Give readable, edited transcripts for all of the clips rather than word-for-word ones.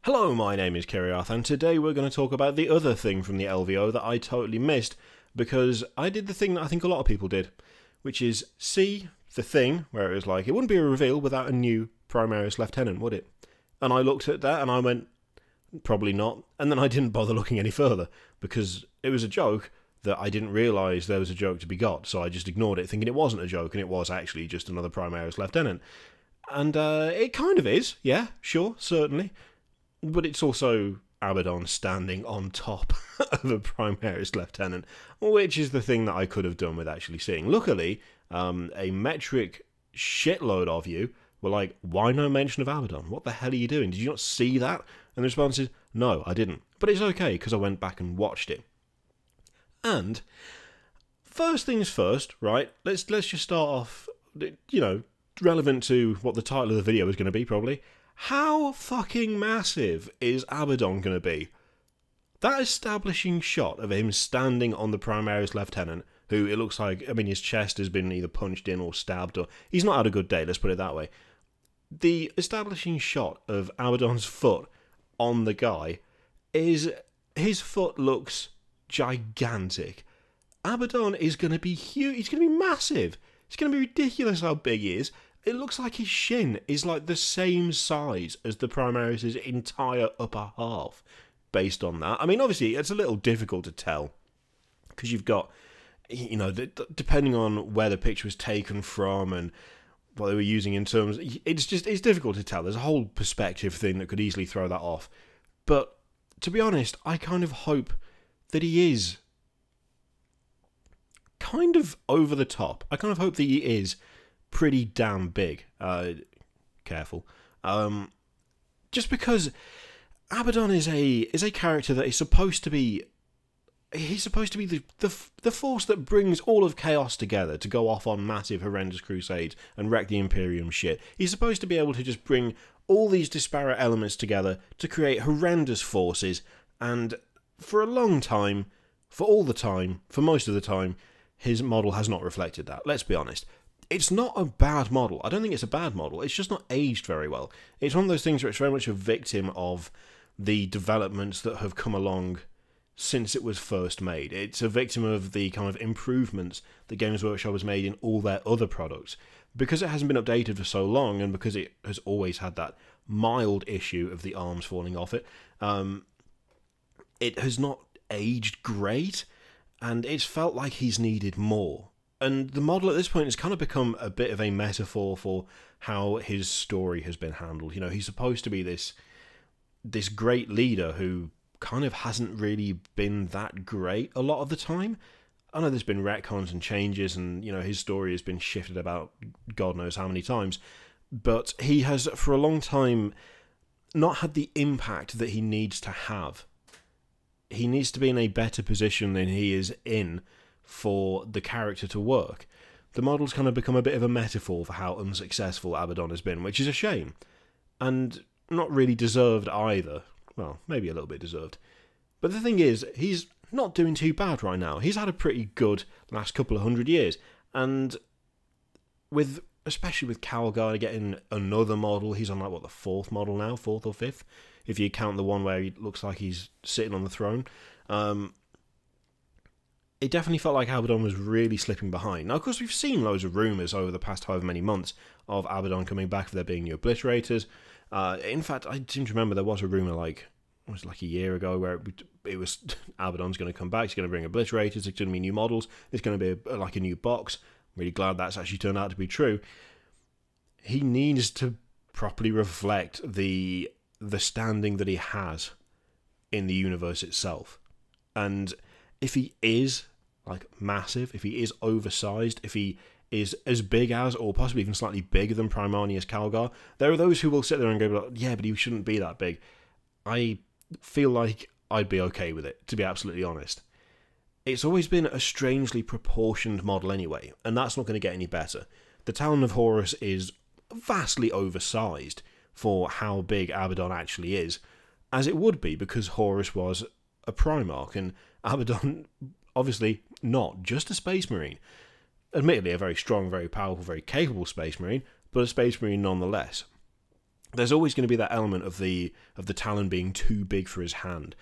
Hello, my name is Kiriath, and today we're going to talk about the other thing from the LVO that I totally missed, because I did the thing that I think a lot of people did, which is see the thing where it was like, it wouldn't be a reveal without a new Primaris Lieutenant, would it? And I looked at that and I went, probably not, and then I didn't bother looking any further, because it was a joke that I didn't realise there was a joke to be got, so I just ignored it, thinking it wasn't a joke, and it was actually just another Primaris Lieutenant. And it kind of is, yeah, sure, certainly. But it's also Abaddon standing on top of a Primaris Lieutenant, which is the thing that I could have done with actually seeing. Luckily, a metric shitload of you were like, why no mention of Abaddon? What the hell are you doing? Did you not see that? And the response is, no, I didn't. But it's okay, because I went back and watched it. And, first things first, right, let's just start off, relevant to what the title of the video is going to be, probably. How fucking massive is Abaddon going to be? That establishing shot of him standing on the Primaris Lieutenant, who it looks like, his chest has been either punched in or stabbed, or he's not had a good day, let's put it that way. The establishing shot of Abaddon's foot on the guy is, his foot looks gigantic. Abaddon is going to be huge, he's going to be massive. It's going to be ridiculous how big he is. It looks like his shin is like the same size as the Primaris' entire upper half, based on that. Obviously, it's a little difficult to tell, because you've got, depending on where the picture was taken from and what they were using in terms, it's difficult to tell. There's a whole perspective thing that could easily throw that off. But, to be honest, I kind of hope that he is kind of over the top. I kind of hope that he is pretty damn big. Careful. Just because Abaddon is a character that is supposed to be, he's supposed to be the force that brings all of chaos together to go off on massive horrendous crusades and wreck the Imperium shit. He's supposed to be able to just bring all these disparate elements together to create horrendous forces, and for a long time, for all the time, for most of the time, his model has not reflected that. Let's be honest. It's not a bad model. I don't think it's a bad model. It's just not aged very well. It's one of those things where it's very much a victim of the developments that have come along since it was first made. It's a victim of the kind of improvements that Games Workshop has made in all their other products. Because it hasn't been updated for so long, and because it has always had that mild issue of the arms falling off it, it has not aged great, and it's felt like he's needed more. And the model at this point has kind of become a bit of a metaphor for how his story has been handled. He's supposed to be this great leader who kind of hasn't really been that great a lot of the time. I know there's been retcons and changes, and his story has been shifted about God knows how many times, but he has for a long time not had the impact that he needs to have. He needs to be in a better position than he is in for the character to work. The model's kind of become a bit of a metaphor for how unsuccessful Abaddon has been, which is a shame. And not really deserved either. Well, maybe a little bit deserved. But the thing is, he's not doing too bad right now. He's had a pretty good last couple of 100 years. And especially with Calgar getting another model, he's on like, what, the 4th model now? 4th or 5th? If you count the one where he looks like he's sitting on the throne. It definitely felt like Abaddon was really slipping behind. Now, of course, we've seen loads of rumours over the past however many months of Abaddon coming back for there being new obliterators. In fact, I seem to remember there was a rumour a year ago where it was Abaddon's going to come back, he's going to bring obliterators, there's going to be new models, there's going to be a new box. I'm really glad that's actually turned out to be true. He needs to properly reflect the standing that he has in the universe itself. And if he is massive, if he is oversized, if he is as big as, or possibly even slightly bigger than Primaris Calgar, there are those who will sit there and go, yeah, but he shouldn't be that big. I feel like I'd be okay with it, to be absolutely honest. It's always been a strangely proportioned model anyway, and that's not going to get any better. The Talon of Horus is vastly oversized for how big Abaddon actually is, as it would be because Horus was a Primarch, and Abaddon, obviously not just a Space Marine. Admittedly a very strong, very powerful, very capable Space Marine, but a Space Marine nonetheless. there's always going to be that element of the talon being too big for his hand.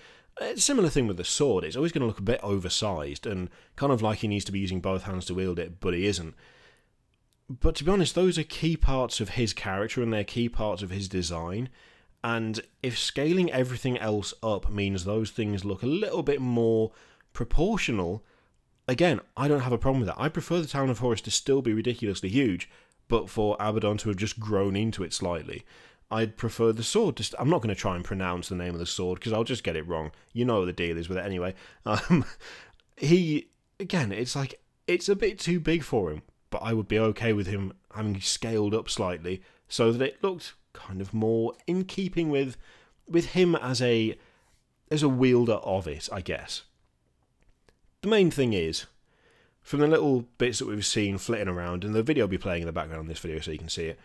Similar thing with the sword. It's always going to look a bit oversized and kind of like he needs to be using both hands to wield it, but he isn't. But to be honest, those are key parts of his character and they're key parts of his design. And if scaling everything else up means those things look a little bit more proportional, again, I don't have a problem with that. I prefer the Talon of Horus to still be ridiculously huge, but for Abaddon to have just grown into it slightly. I'd prefer the sword to... I'm not going to try and pronounce the name of the sword, because I'll just get it wrong. You know what the deal is with it anyway. Again, it's like, it's a bit too big for him, but I would be okay with him having scaled up slightly, so that it looked kind of more in keeping with him as a wielder of it, I guess. The main thing is, from the little bits that we've seen flitting around, and the video will be playing in the background in this video so you can see it,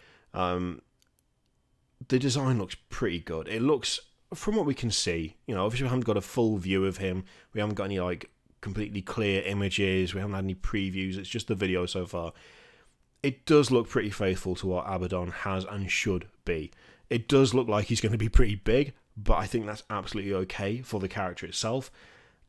the design looks pretty good. It looks, from what we can see, you know, obviously we haven't got a full view of him, we haven't got any, like, completely clear images, we haven't had any previews, it's just the video so far. It does look pretty faithful to what Abaddon has and should be. It does look like he's going to be pretty big, but I think that's absolutely okay for the character itself.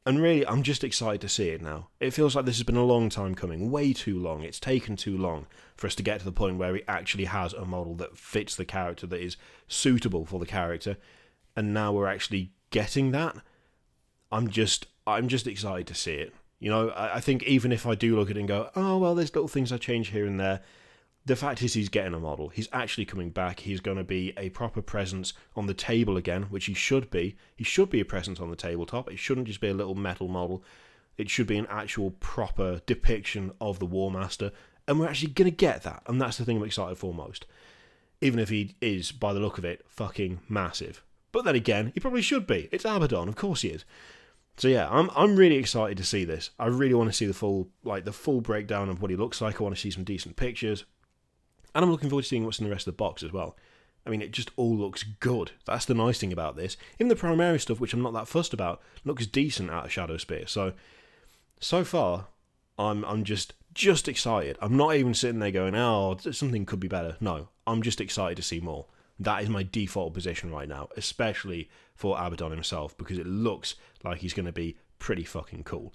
And really, I'm just excited to see it now. It feels like this has been a long time coming, way too long. It's taken too long for us to get to the point where he actually has a model that fits the character, that is suitable for the character. And now we're actually getting that. I'm just excited to see it. You know, I think even if I do look at it and go, oh, well, there's little things I change here and there, the fact is he's getting a model. He's actually coming back. He's going to be a proper presence on the table again, which he should be. He should be a presence on the tabletop. It shouldn't just be a little metal model. It should be an actual proper depiction of the War Master, and we're actually going to get that, and that's the thing I'm excited for most. Even if he is, by the look of it, fucking massive. But then again, he probably should be. It's Abaddon, of course he is. So yeah, I'm really excited to see this. I really want to see the full breakdown of what he looks like. I want to see some decent pictures. And I'm looking forward to seeing what's in the rest of the box as well. I mean, it just all looks good. That's the nice thing about this. Even the Primaris stuff, which I'm not that fussed about, looks decent out of Shadow Spear. So far, I'm just excited. I'm not even sitting there going, oh, something could be better. No, I'm just excited to see more. That is my default position right now, especially for Abaddon himself, because it looks like he's going to be pretty fucking cool.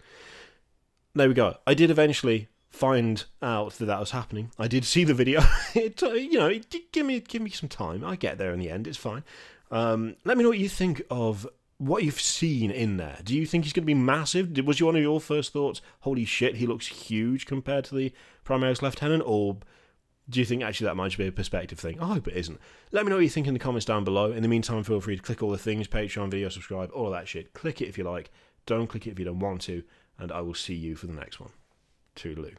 There we go. I did eventually find out that was happening. I did see the video. It did give me some time. I get there in the end. It's fine. Let me know what you think of what you've seen in there. Do you think he's going to be massive? Was one of your first thoughts, holy shit, he looks huge compared to the Primaris Lieutenant, or do you think actually that might just be a perspective thing? I hope it isn't. Let me know what you think in the comments down below. In the meantime, feel free to click all the things, Patreon, video, subscribe, all of that shit. Click it if you like. Don't click it if you don't want to. And I will see you for the next one. Toodaloo.